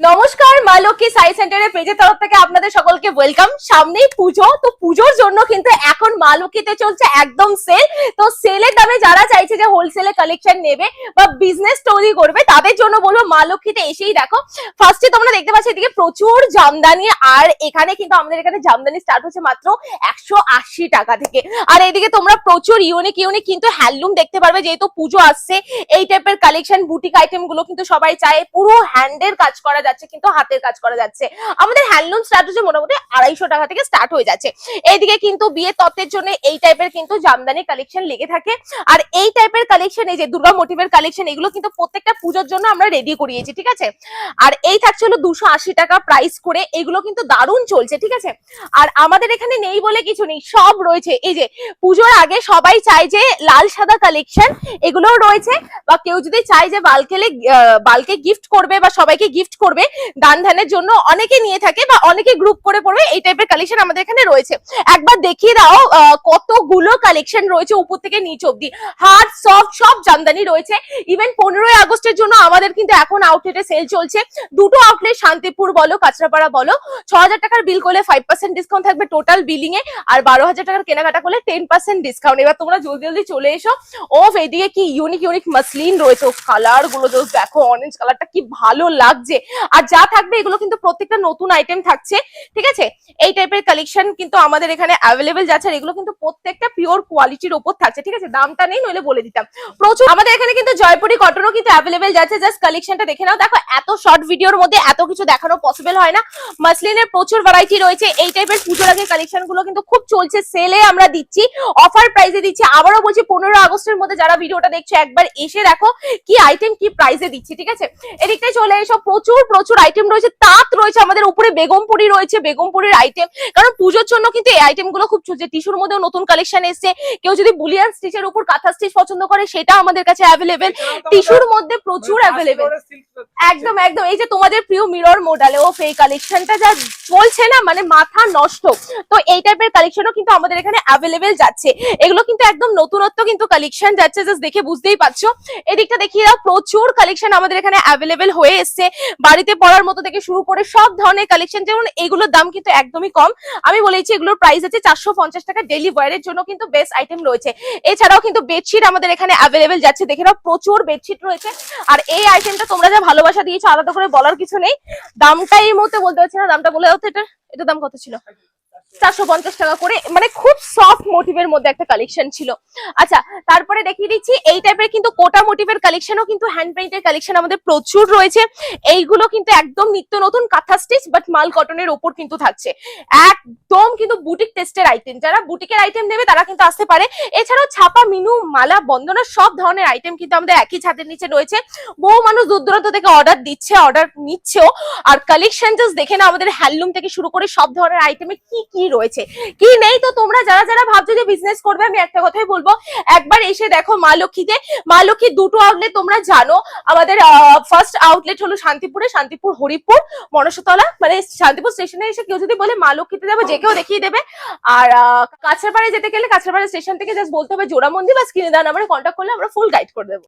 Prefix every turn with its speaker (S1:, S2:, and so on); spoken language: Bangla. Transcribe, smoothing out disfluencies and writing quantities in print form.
S1: নমস্কার, মা লক্ষ্মী সাই সেন্টারের পেজের তরফ থেকে আপনাদের সকলকে ওয়েলকাম। সামনেই পুজো, তো পুজোর জন্য কিন্তু এখন মা লক্ষ্মীতে চলছে একদম সেল। তো সেলের দামে যারা চাইছে যে হোলসেলে কালেকশন নেবে বা বিজনেস তৈরি করবে তাদের জন্য বলবো মা লক্ষ্মীতে এসেই দেখো। ফার্স্টে তোমরা দেখতে পাচ্ছ এদিকে প্রচুর জামদানি, আর এখানে কিন্তু আমাদের এখানে জামদানি স্টার্ট হচ্ছে মাত্র 180 টাকা থেকে। আর এদিকে তোমরা প্রচুর ইউনিক ইউনিক কিন্তু হ্যান্ডলুম দেখতে পারবে, যেহেতু পুজো আসছে এই টাইপের কালেকশন বুটিক আইটেম গুলো কিন্তু সবাই চায়। পুরো হ্যান্ডের কাজ করা যাচ্ছে, কিন্তু হাতের কাজ করা যাচ্ছে। আমাদের হ্যান্ডলুম স্টার্ট হচ্ছে মোটামুটি 250 টাকা থেকে স্টার্ট হয়ে যাচ্ছে। এইদিকে কিন্তু বিয়ে তত্ত্বের জন্য এই টাইপের কিন্তু জামদানি কালেকশন লেগে থাকে। আর এই টাইপের কালেকশন, এই যে দুর্গা মোটিভের কালেকশন, এগুলো কিন্তু প্রত্যেকটা পুজোর জন্য আমরা রেডি করিয়েছি, ঠিক আছে। আর এই থাকছে হলো 280 টাকা প্রাইস করে। এগুলো কিন্তু দারুণ চলছে, ঠিক আছে। আর আমাদের এখানে নেই বলে কিছু নেই, সব রয়েছে। এই যে পুজোর আগে সবাই চায় যে লাল সাদা কালেকশন, এগুলোও রয়েছে। বা কেউ যদি চায় যে বালকে গিফট করবে বা সবাইকে গিফট করবে দান ধ্যানের জন্য, অনেকে নিয়ে থাকে বা অনেকে গ্রুপ করে পড়বে, এই টাইপের কালেকশন আমাদের এখানে রয়েছে। একবার দেখিয়ে দাও কতগুলো কালেকশন রয়েছে উপর থেকে নিচ অব্দি। হার্ড সফট সব জামদানি রয়েছে। ইভেন 15ই আগস্টের জন্য আমাদের কিন্তু এখন আউটলেটে সেল চলছে। দুটো আউটলেট, শান্তিপুর বলো কাঁচরাপাড়া বলো। 6000 টাকার বিল করলে 5% ডিসকাউন্ট থাকবে টোটাল বিলিং এ, আর 12000 টাকার কেনাকাটা করলে 10% ডিসকাউন্ট। এবার তোমরা জলদি জলদি চলে এসো। এইদিকে কি ইউনিক ইউনিক মাসলিন রয়েছে, কালার গুলো দেখো, অরেঞ্জ কালারটা কি ভালো লাগছে। আর যা থাকবে এগুলো কিন্তু প্রত্যেকটা নতুন আইটেম থাকছে, ঠিক আছে। এই টাইপের কালেকশন কিন্তু আমাদের এখানে অ্যাভেলেবেল যাচ্ছে। আর এগুলো কিন্তু প্রত্যেকটা পিওর কোয়ালিটির উপর থাকছে, ঠিক আছে। দামটা নেই নইলে বলে দিতাম। প্রচুর আমাদের এখানে কিন্তু জয়পুরি কটনও কিন্তু অ্যাভেলেবেল যাচ্ছে। জাস্ট কালেকশনটা দেখে নাও। দেখো এত শর্ট ভিডিওর মধ্যে এত কিছু দেখানো পসিবল হয় না। মাসলিনের প্রচুর ভ্যারাইটি রয়েছে। এই টাইপের পুজোর আগে কালেকশন গুলো কিন্তু খুব চলছে, সেলে আমরা দিচ্ছি, অফার প্রাইসে দিচ্ছি। আবারও বলছি 15 আগস্টের মধ্যে যারা ভিডিওটা দেখছো একবার এসে দেখো কি আইটেম কি প্রাইসে দিচ্ছি, ঠিক আছে। এদিকটাই চলে এসো, প্রচুর প্রচুর আইটেম রয়েছে। তাঁত রয়েছে আমাদের উপরে, বেগমপুরি রয়েছে, বেগমপুরির আইটেম। কারণ পুজোর জন্য কিন্তু এই আইটেম গুলো খুব চলছে। টিস্যুর মধ্যেও নতুন কালেকশন এসছে। কেউ যদি বুলিয়ান স্টিচের উপর কাঁথা স্টিচ পছন্দ করে সেটা আমাদের কাছে অ্যাভেলেবেল। টিস্যুর মধ্যে প্রচুর অ্যাভেলেবেল। একদম একদম। এই যে তোমাদের প্রিয় মিরর মডেল, এই কালেকশনটা যা চলছে না, মানে মাথা নষ্ট। তো এই টাইপের কালেকশনও কিন্তু আমাদের এখানে অ্যাভেলেবেল যাচ্ছে। এগুলো কিন্তু একদম নতুনত্ব কিন্তু কালেকশন যাচ্ছে, জাস্ট দেখে বুঝতেই পারছো। এদিকটা দেখিয়ে দাও, প্রচুর কালেকশন আমাদের এখানে অ্যাভেলেবেল হয়ে এসছে। বাড়িতে পড়ার মতো থেকে শুরু করে সব ধরনের কালেকশন। যেমন এগুলোর দাম কিন্তু একদমই কম। আমি বলেছি এগুলোর প্রাইস আছে 450 টাকা। ডেইলি ওয়্যারের জন্য কিন্তু বেস্ট আইটেম রয়েছে। এছাড়াও কিন্তু বেডশিট আমাদের এখানে অ্যাভেলেবেল যাচ্ছে। দেখে নাও, প্রচুর বেডশিট রয়েছে। আর এই আইটেমটা তোমরা যা ভালোবাসা দিয়েছো, আলাদা করে বলার কিছু নেই। দামটা এই মুহূর্তে বলতে পারছি না, দামটা বলে দাও তো। এটা দাম কত ছিল? 450 টাকা করে। মানে খুব সফট মোটিভের মধ্যে একটা কালেকশন ছিল। আচ্ছা, তারপরে দেখিয়ে দিচ্ছি এই টাইপের কিন্তু কোটা মোটিভের কালেকশনও কিন্তু হ্যান্ড পেইন্টের কালেকশন আমাদের প্রচুর রয়েছে। এইগুলো কিন্তু একদম নিত্য নতুন কাঁথা স্টিচ বাট মাল কটনের উপর কিন্তু থাকছে। একদম কিন্তু বুটিক টেস্টের আইটেম। যারা বুটিকের আইটেম নেবে তারা কিন্তু আসতে পারে। এছাড়াও ছাপা, মিনু, মালা, বন্দনা সব ধরনের আইটেম কিন্তু আমাদের একই ছাদের নিচে রয়েছে। বহু মানুষ দূর দূরান্ত থেকে অর্ডার দিচ্ছে, অর্ডার নিচ্ছেও। আর কালেকশন জাস্ট দেখে না, আমাদের হ্যান্ডলুম থেকে শুরু করে সব ধরনের আইটেমে কি কি রয়েছে কি নেই। তো তোমরা যারা যারা ভাবছো যে বিজনেস করবে, আমি একটা কথাই বলবো, একবার এসে দেখো মা লক্ষ্মীতে। মা লক্ষ্মীর দুটো আউটলেট তোমরা জানো। আমাদের ফার্স্ট আউটলেট হলো শান্তিপুরে, শান্তিপুর হরিপুর মনসাতলা। মানে শান্তিপুর স্টেশনে এসে কেউ যদি বলে মা লক্ষ্মীতে যাবো, যে কেউ দেখিয়ে দেবে। আর কাঁচরাপাড়ায় যেতে গেলে কাঁচরাপাড়া স্টেশন থেকে জাস্ট বলতে হবে জোড়া মন্দির, বা স্ক্রিনে দেওয়া নাম্বারে কন্ট্যাক্ট করলে আমরা ফুল গাইড করে দেবো।